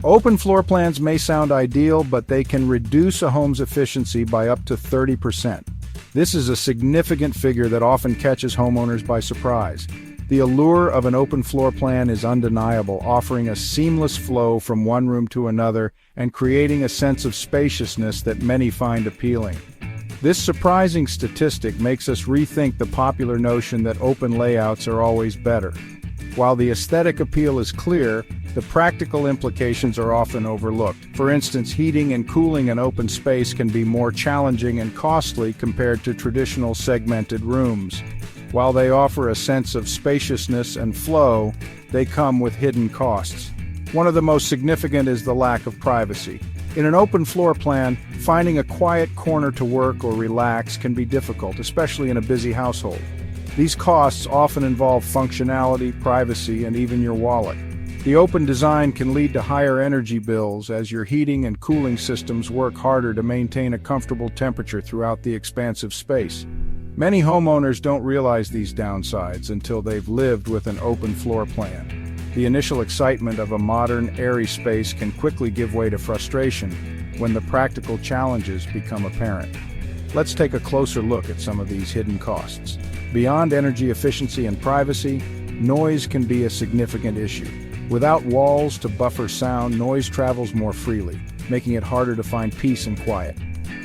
Open floor plans may sound ideal, but they can reduce a home's efficiency by up to 30%. This is a significant figure that often catches homeowners by surprise. The allure of an open floor plan is undeniable, offering a seamless flow from one room to another and creating a sense of spaciousness that many find appealing. This surprising statistic makes us rethink the popular notion that open layouts are always better. While the aesthetic appeal is clear, the practical implications are often overlooked. For instance, heating and cooling an open space can be more challenging and costly compared to traditional segmented rooms. While they offer a sense of spaciousness and flow, they come with hidden costs. One of the most significant is the lack of privacy. In an open floor plan, finding a quiet corner to work or relax can be difficult, especially in a busy household. These costs often involve functionality, privacy, and even your wallet. The open design can lead to higher energy bills as your heating and cooling systems work harder to maintain a comfortable temperature throughout the expansive space. Many homeowners don't realize these downsides until they've lived with an open floor plan. The initial excitement of a modern, airy space can quickly give way to frustration when the practical challenges become apparent. Let's take a closer look at some of these hidden costs. Beyond energy efficiency and privacy, noise can be a significant issue. Without walls to buffer sound, noise travels more freely, making it harder to find peace and quiet.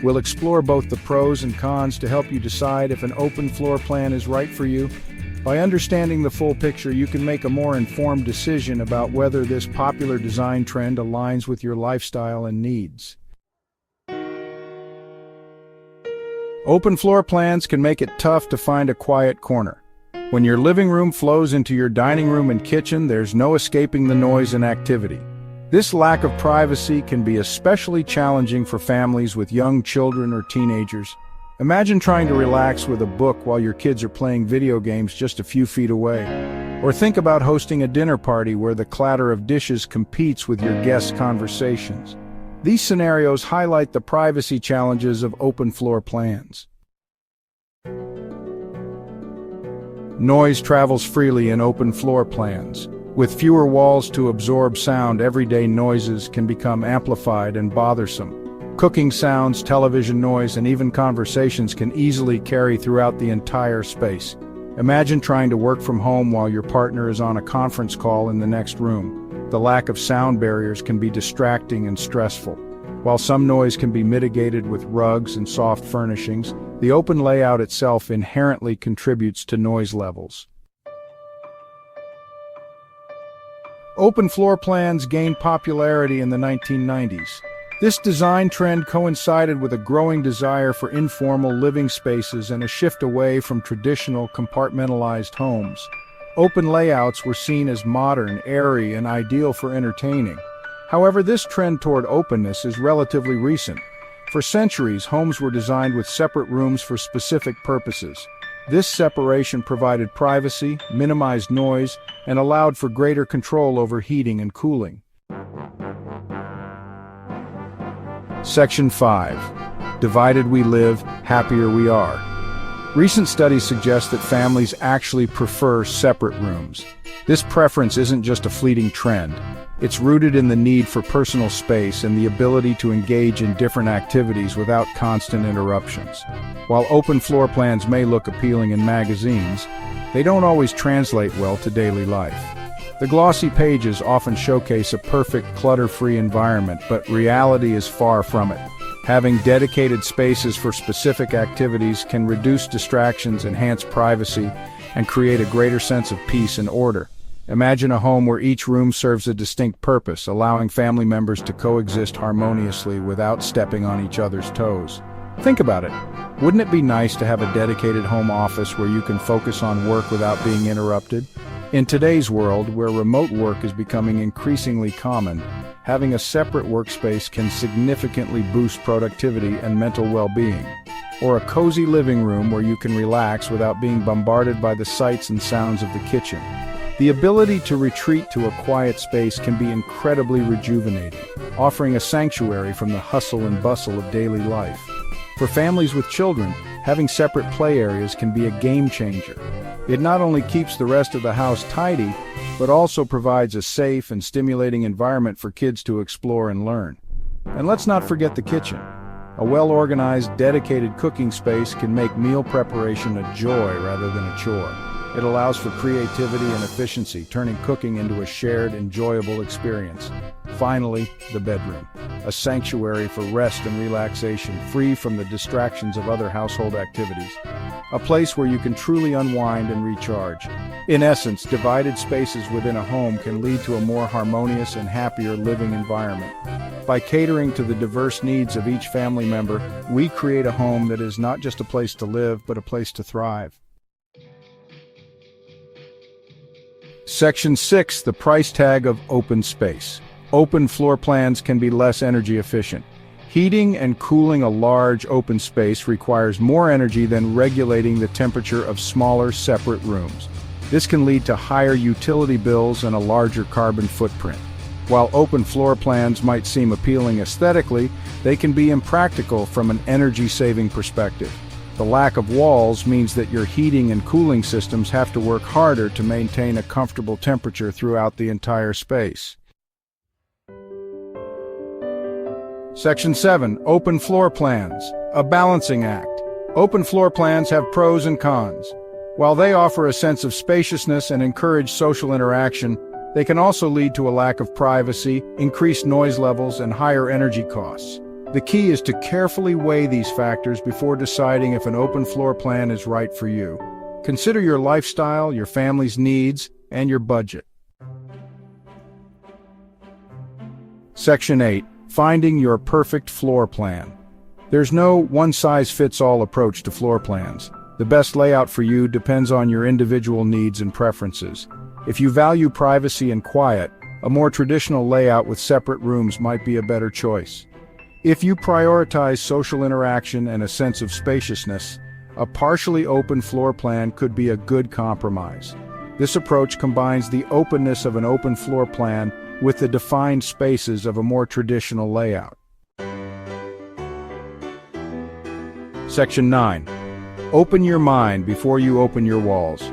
We'll explore both the pros and cons to help you decide if an open floor plan is right for you. By understanding the full picture, you can make a more informed decision about whether this popular design trend aligns with your lifestyle and needs. Open floor plans can make it tough to find a quiet corner. When your living room flows into your dining room and kitchen, there's no escaping the noise and activity. This lack of privacy can be especially challenging for families with young children or teenagers. Imagine trying to relax with a book while your kids are playing video games just a few feet away. Or think about hosting a dinner party where the clatter of dishes competes with your guests' conversations. These scenarios highlight the privacy challenges of open floor plans. Noise travels freely in open floor plans. With fewer walls to absorb sound, everyday noises can become amplified and bothersome. Cooking sounds, television noise, and even conversations can easily carry throughout the entire space. Imagine trying to work from home while your partner is on a conference call in the next room. The lack of sound barriers can be distracting and stressful. While some noise can be mitigated with rugs and soft furnishings, the open layout itself inherently contributes to noise levels. Open floor plans gained popularity in the 1990s. This design trend coincided with a growing desire for informal living spaces and a shift away from traditional compartmentalized homes. Open layouts were seen as modern, airy, and ideal for entertaining. However, this trend toward openness is relatively recent. For centuries, homes were designed with separate rooms for specific purposes. This separation provided privacy, minimized noise, and allowed for greater control over heating and cooling. Section 5. Divided we live, happier we are. Recent studies suggest that families actually prefer separate rooms. This preference isn't just a fleeting trend. It's rooted in the need for personal space and the ability to engage in different activities without constant interruptions. While open floor plans may look appealing in magazines, they don't always translate well to daily life. The glossy pages often showcase a perfect, clutter-free environment, but reality is far from it. Having dedicated spaces for specific activities can reduce distractions, enhance privacy, and create a greater sense of peace and order. Imagine a home where each room serves a distinct purpose, allowing family members to coexist harmoniously without stepping on each other's toes. Think about it. Wouldn't it be nice to have a dedicated home office where you can focus on work without being interrupted? In today's world, where remote work is becoming increasingly common, having a separate workspace can significantly boost productivity and mental well-being. Or a cozy living room where you can relax without being bombarded by the sights and sounds of the kitchen. The ability to retreat to a quiet space can be incredibly rejuvenating, offering a sanctuary from the hustle and bustle of daily life. For families with children, having separate play areas can be a game changer. It not only keeps the rest of the house tidy, but also provides a safe and stimulating environment for kids to explore and learn. And let's not forget the kitchen. A well-organized, dedicated cooking space can make meal preparation a joy rather than a chore. It allows for creativity and efficiency, turning cooking into a shared, enjoyable experience. Finally, the bedroom, a sanctuary for rest and relaxation, free from the distractions of other household activities. A place where you can truly unwind and recharge. In essence, divided spaces within a home can lead to a more harmonious and happier living environment. By catering to the diverse needs of each family member, we create a home that is not just a place to live, but a place to thrive. Section 6, the price tag of open space. Open floor plans can be less energy efficient. Heating and cooling a large open space requires more energy than regulating the temperature of smaller, separate rooms. This can lead to higher utility bills and a larger carbon footprint. While open floor plans might seem appealing aesthetically, they can be impractical from an energy-saving perspective. The lack of walls means that your heating and cooling systems have to work harder to maintain a comfortable temperature throughout the entire space. Section 7. Open floor plans. A balancing act. Open floor plans have pros and cons. While they offer a sense of spaciousness and encourage social interaction, they can also lead to a lack of privacy, increased noise levels, and higher energy costs. The key is to carefully weigh these factors before deciding if an open floor plan is right for you. Consider your lifestyle, your family's needs, and your budget. Section 8. Finding your perfect floor plan. There's no one-size-fits-all approach to floor plans. The best layout for you depends on your individual needs and preferences. If you value privacy and quiet, a more traditional layout with separate rooms might be a better choice. If you prioritize social interaction and a sense of spaciousness, a partially open floor plan could be a good compromise. This approach combines the openness of an open floor plan with the defined spaces of a more traditional layout. Section 9. Open your mind before you open your walls.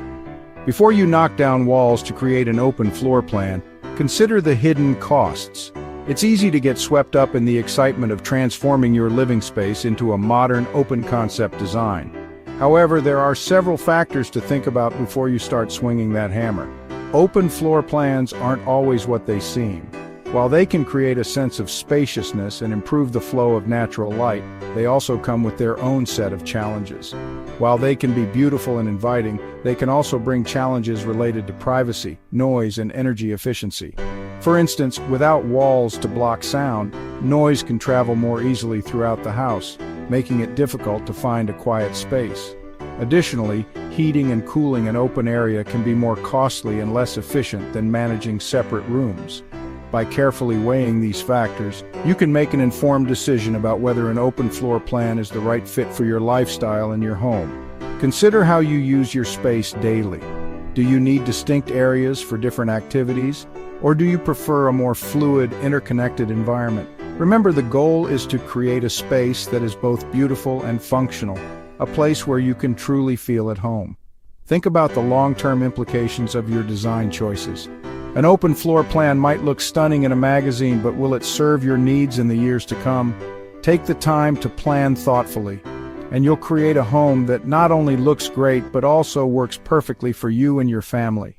Before you knock down walls to create an open floor plan, consider the hidden costs. It's easy to get swept up in the excitement of transforming your living space into a modern, open-concept design. However, there are several factors to think about before you start swinging that hammer. Open floor plans aren't always what they seem. While they can create a sense of spaciousness and improve the flow of natural light, they also come with their own set of challenges. While they can be beautiful and inviting, they can also bring challenges related to privacy, noise, and energy efficiency. For instance, without walls to block sound, noise can travel more easily throughout the house, making it difficult to find a quiet space. Additionally, heating and cooling an open area can be more costly and less efficient than managing separate rooms. By carefully weighing these factors, you can make an informed decision about whether an open floor plan is the right fit for your lifestyle and your home. Consider how you use your space daily. Do you need distinct areas for different activities? Or do you prefer a more fluid, interconnected environment? Remember, the goal is to create a space that is both beautiful and functional, a place where you can truly feel at home. Think about the long-term implications of your design choices. An open floor plan might look stunning in a magazine, but will it serve your needs in the years to come? Take the time to plan thoughtfully, and you'll create a home that not only looks great, but also works perfectly for you and your family.